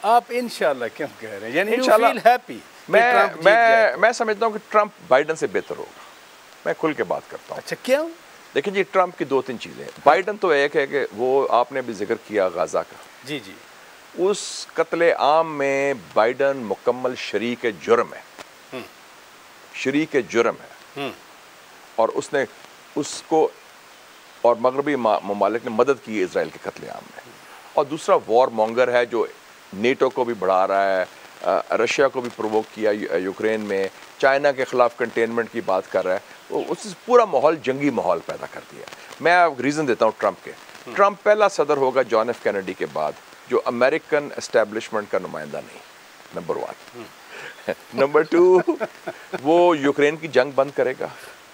आप इंशाल्लाह क्यों कह रहे हैं, यानी इंशाल्लाह हैप्पी? मैं समझता हूँ कि ट्रंप बाइडन से बेहतर होगा। मैं खुल के बात करता हूँ। अच्छा, क्यों? देखिए जी, ट्रंप की 2-3 चीज़ें। बाइडन तो एक है कि वो आपने भी जिक्र किया गाज़ा का, जी जी, उस कत्ले आम में बाइडन मुकम्मल शरीक जुर्म है, शरीक जुर्म है, और उसने उसको और मगरबी ममालिक ने मदद की है इसराइल के कत्ले आम में। और दूसरा वॉर मॉन्गर है जो नेटो को भी बढ़ा रहा है, रशिया को भी प्रोवोक किया यूक्रेन में, चाइना के ख़िलाफ़ कंटेनमेंट की बात कर रहा है, उससे पूरा माहौल जंगी माहौल पैदा कर दिया। मैं आपको रीज़न देता हूँ ट्रंप के। ट्रंप पहला सदर होगा जॉन एफ कैनेडी के बाद जो अमेरिकन एस्टेब्लिशमेंट का नुमाइंदा नहीं, नंबर 1। नंबर 2, वो यूक्रेन की जंग बंद करेगा।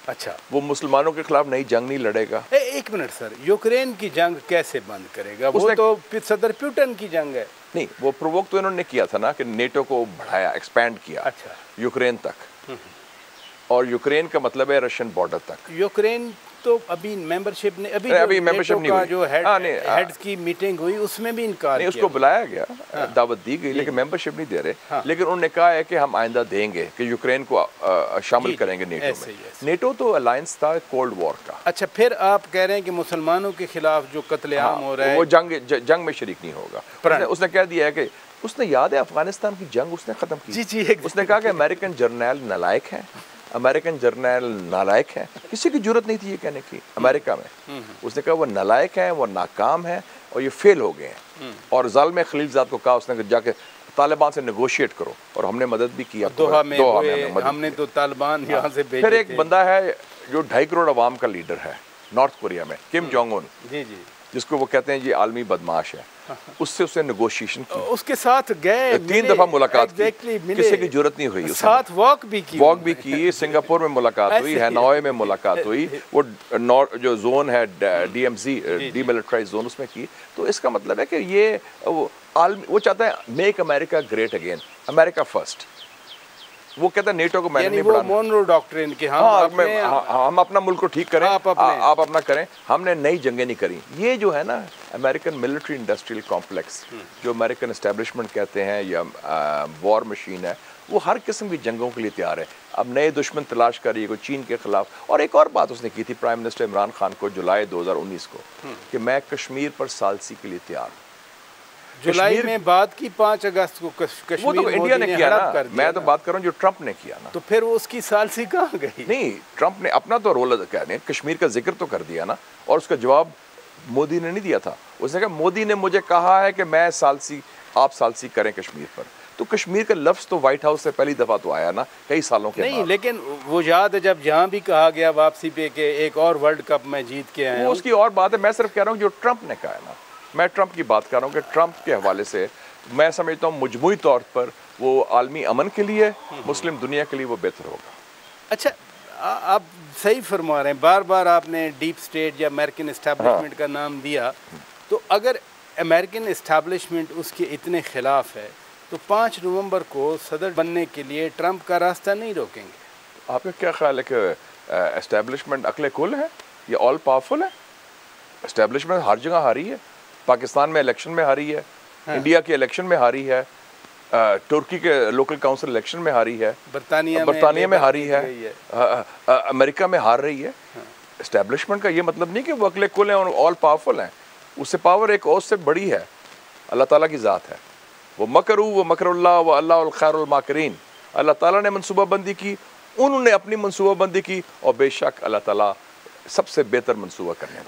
अच्छा, वो मुसलमानों के खिलाफ नई जंग नहीं लड़ेगा। एक मिनट सर, यूक्रेन की जंग कैसे बंद करेगा? वो तो सदर पुतिन की जंग है। नहीं, वो प्रोवोक तो इन्होंने किया था ना कि नेटो को बढ़ाया, एक्सपैंड किया। अच्छा, यूक्रेन तक, और यूक्रेन का मतलब है रशियन बॉर्डर तक। यूक्रेन तो अभी मेंबरशिप ने अभी मेंबरशिप नहीं हुई। जो हेड्स की मीटिंग हुई उसमें भी इनकार नहीं, उसको बुलाया गया, दावत दी गई, लेकिन मेंबरशिप नहीं दे रहे। हाँ। लेकिन उन्होंने कहा है कि हम आइंदा देंगे कि यूक्रेन को शामिल करेंगे नेटो में। नेटो तो अलायंस था कोल्ड वॉर का। अच्छा, फिर आप कह रहे हैं कि मुसलमानों के खिलाफ जो कत्लेआम हो रहा है वो जंग में शरीक नहीं होगा। उसने कह दिया है कि उसने, याद है अफगानिस्तान की जंग उसने खत्म की। जी जी, उसने कहा कि अमेरिकन जर्नैल नालायक हैं, अमेरिकन जर्नैल नालायक हैं। किसी की जरूरत नहीं थी ये कहने की अमेरिका में। उसने कहा वो नालायक हैं, वो नाकाम हैं और ये फेल हो गए हैं। और ज़ालिम खलीलज़ाद को कहा उसने जाके तालिबान से नेगोशिएट करो, और हमने मदद भी किया। दोहा में हमने तो तालिबान यहाँ से भेजे। फिर एक बंदा है जो 2.5 करोड़ अवाम का लीडर है नॉर्थ कोरिया में, किम जोंग उन, जी जी, जिसको वो कहते हैं ये आलमी बदमाश है। उससे उसने नेगोशिएशन की, उसके साथ गए, 3 दफ़ा मुलाकात की, किसी की जरूरत नहीं हुई, साथ वॉक भी की, सिंगापुर में मुलाकात हुई, हैनोई में मुलाकात हुई, वो जो जोन है DMZ, डीमिलिटराइज्ड जोन, उसमें की। तो इसका मतलब है कि ये वो चाहता है make America great again, America first. वो कहता है नेटो को मैंने नहीं बढ़ाना। मोनरो डॉक्ट्रिन के हम अपना मुल्क को ठीक करें, आप अपना करें, हमने नई जंगें नहीं करी। ये जो है ना अमेरिकन मिलिट्री इंडस्ट्रियल कॉम्प्लेक्स, जो अमेरिकन एस्टेब्लिशमेंट कहते हैं या वॉर मशीन है, वो हर किस्म की जंगों के लिए तैयार है। अब नए दुश्मन तलाश कर रही है, कोई चीन के खिलाफ। और एक और बात उसने की थी प्राइम मिनिस्टर इमरान खान को जुलाई 2019 को, कि मैं कश्मीर पर सालसी के लिए तैयार हूँ। जुलाई में बात की 5 अगस्त को कश्मीर, वो तो इंडिया ने किया ना, मैं तो बात कर रहा हूँ जो ट्रंप ने किया ना। तो फिर वो उसकी सालसी कहाँ गई? नहीं, ट्रंप ने अपना तो रोल कहने कश्मीर का जिक्र तो कर दिया ना, और उसका जवाब मोदी ने नहीं दिया था। उसने कहा मोदी ने मुझे कहा है कि मैं सालसी, आप सालसी करें कश्मीर पर। तो कश्मीर का लफ्ज़ तो व्हाइट हाउस से पहली दफ़ा तो आया ना कई सालों के नहीं, लेकिन वो याद है जब जहाँ भी कहा गया वापसी पे कि एक और वर्ल्ड कप मैं जीत के आया, वो उसकी और बात है। मैं सिर्फ कह रहा हूँ जो ट्रंप ने कहा है ना, मैं ट्रंप की बात कर रहा हूँ कि ट्रंप के हवाले से मैं समझता हूँ मजमूई तौर पर वो आलमी अमन के लिए, मुस्लिम दुनिया के लिए वो बेहतर होगा। अच्छा, आप सही फरमा रहे हैं। बार बार आपने डीप स्टेट या अमेरिकन इस्टेब्लिशमेंट का नाम दिया, तो अगर अमेरिकन इस्टेब्लिशमेंट उसके इतने खिलाफ है तो 5 नवंबर को सदर बनने के लिए ट्रंप का रास्ता नहीं रोकेंगे? आपका क्या ख्याल है कि एस्टेब्लिशमेंट अकले कुल है या ऑल पावरफुल है? एस्टेब्लिशमेंट हर जगह हारी है, पाकिस्तान में इलेक्शन में हारी है, इंडिया के इलेक्शन में हारी है, तुर्की के लोकल काउंसिल इलेक्शन में हारी है, बरतानिया में हारी है, अमेरिका में हार रही है। एस्टेब्लिशमेंट का ये मतलब नहीं कि वो अकले कुल हैं और ऑल पावरफुल हैं। उससे पावर एक और से बड़ी है, अल्लाह ताला की ज़ात है। वो मकरुल्लाह व अल्लाहुल खैरुल माकिरीन। अल्लाह ताला ने मनसूबाबंदी की, उन्होंने अपनी मनसूबाबंदी की, और बेशक अल्लाह ताला सबसे बेहतर मनसूबा करने वाला।